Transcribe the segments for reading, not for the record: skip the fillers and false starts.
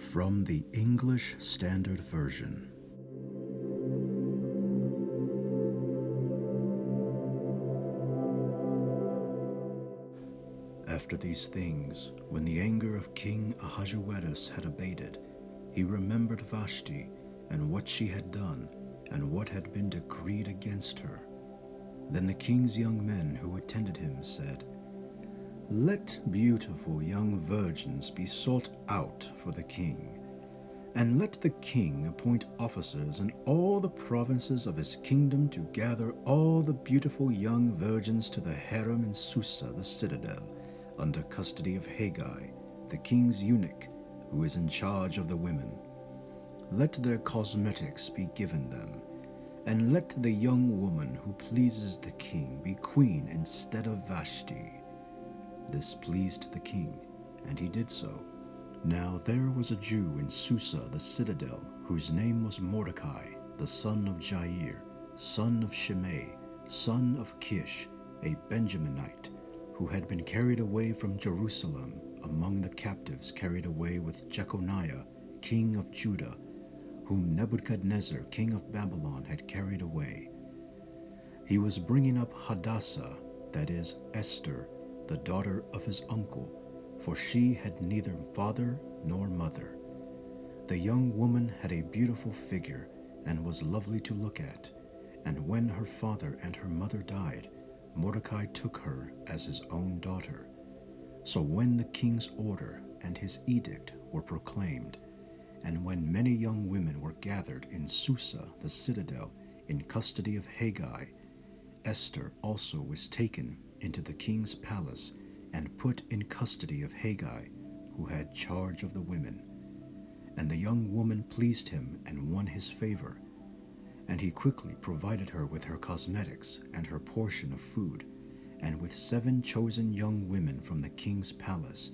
From the English Standard Version. After these things, when the anger of King Ahasuerus had abated, he remembered Vashti and what she had done and what had been decreed against her. Then the king's young men who attended him said, "Let beautiful young virgins be sought out for the king, and let the king appoint officers in all the provinces of his kingdom to gather all the beautiful young virgins to the harem in Susa the citadel, under custody of Haggai, the king's eunuch, who is in charge of the women. Let their cosmetics be given them, and let the young woman who pleases the king be queen instead of Vashti." This pleased the king, and he did so. Now there was a Jew in Susa the citadel, whose name was Mordecai, the son of Jair, son of Shimei, son of Kish, a Benjaminite, who had been carried away from Jerusalem among the captives carried away with Jeconiah, king of Judah, whom Nebuchadnezzar, king of Babylon, had carried away. He was bringing up Hadassah, that is, Esther, the daughter of his uncle, for she had neither father nor mother. The young woman had a beautiful figure and was lovely to look at, and when her father and her mother died, Mordecai took her as his own daughter. So when the king's order and his edict were proclaimed, and when many young women were gathered in Susa the citadel in custody of Haggai, Esther also was taken into the king's palace and put in custody of Haggai, who had charge of the women. And the young woman pleased him and won his favor, and he quickly provided her with her cosmetics and her portion of food, and with 7 chosen young women from the king's palace,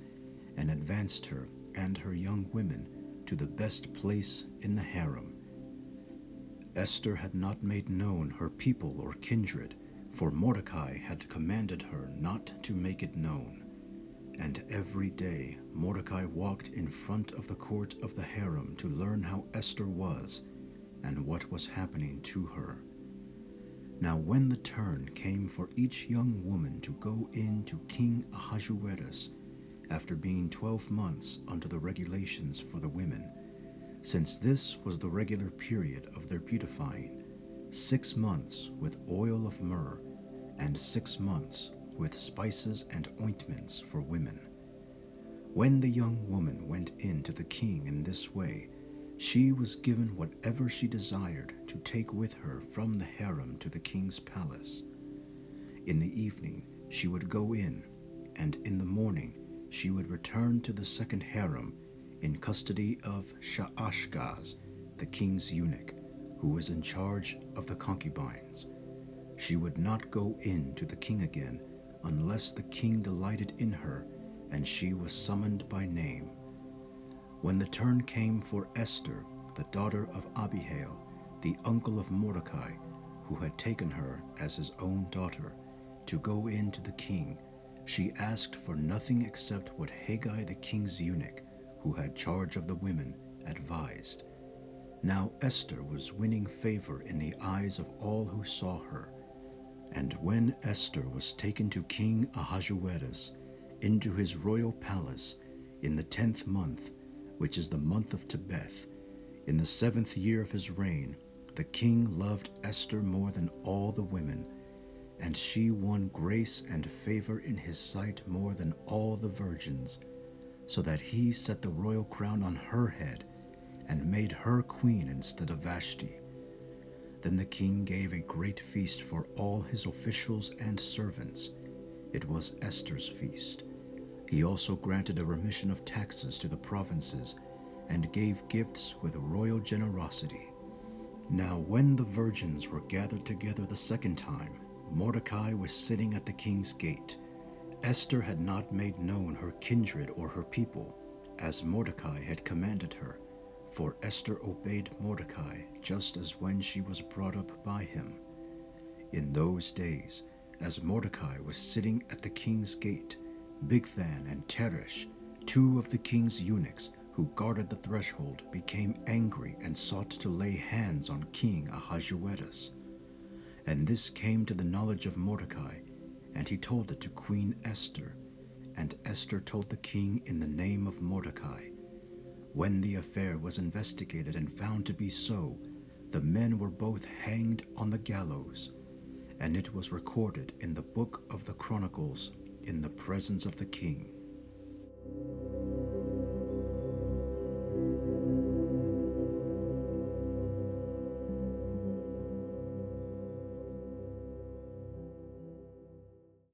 and advanced her and her young women to the best place in the harem. Esther had not made known her people or kindred, for Mordecai had commanded her not to make it known. And every day Mordecai walked in front of the court of the harem to learn how Esther was and what was happening to her. Now when the turn came for each young woman to go in to King Ahasuerus, after being 12 months under the regulations for the women, since this was the regular period of their beautifying, 6 months with oil of myrrh, and 6 months with spices and ointments for women. When the young woman went in to the king in this way, she was given whatever she desired to take with her from the harem to the king's palace. In the evening she would go in, and in the morning she would return to the second harem in custody of Shaashgaz, the king's eunuch, who was in charge of the concubines. She would not go in to the king again unless the king delighted in her and she was summoned by name. When the turn came for Esther, the daughter of Abihail, the uncle of Mordecai, who had taken her as his own daughter, to go in to the king, she asked for nothing except what Haggai the king's eunuch, who had charge of the women, advised. Now Esther was winning favor in the eyes of all who saw her. And when Esther was taken to King Ahasuerus into his royal palace in the 10th month, which is the month of Tebeth, in the 7th year of his reign, the king loved Esther more than all the women, and she won grace and favor in his sight more than all the virgins, so that he set the royal crown on her head and made her queen instead of Vashti. Then the king gave a great feast for all his officials and servants. It was Esther's feast. He also granted a remission of taxes to the provinces and gave gifts with royal generosity. Now when the virgins were gathered together the second time, Mordecai was sitting at the king's gate. Esther had not made known her kindred or her people, as Mordecai had commanded her, for Esther obeyed Mordecai just as when she was brought up by him. In those days, as Mordecai was sitting at the king's gate, Bigthan and Teresh, 2 of the king's eunuchs who guarded the threshold, became angry and sought to lay hands on King Ahasuerus. And this came to the knowledge of Mordecai, and he told it to Queen Esther. And Esther told the king in the name of Mordecai. When the affair was investigated and found to be so, the men were both hanged on the gallows, and it was recorded in the book of the Chronicles in the presence of the king.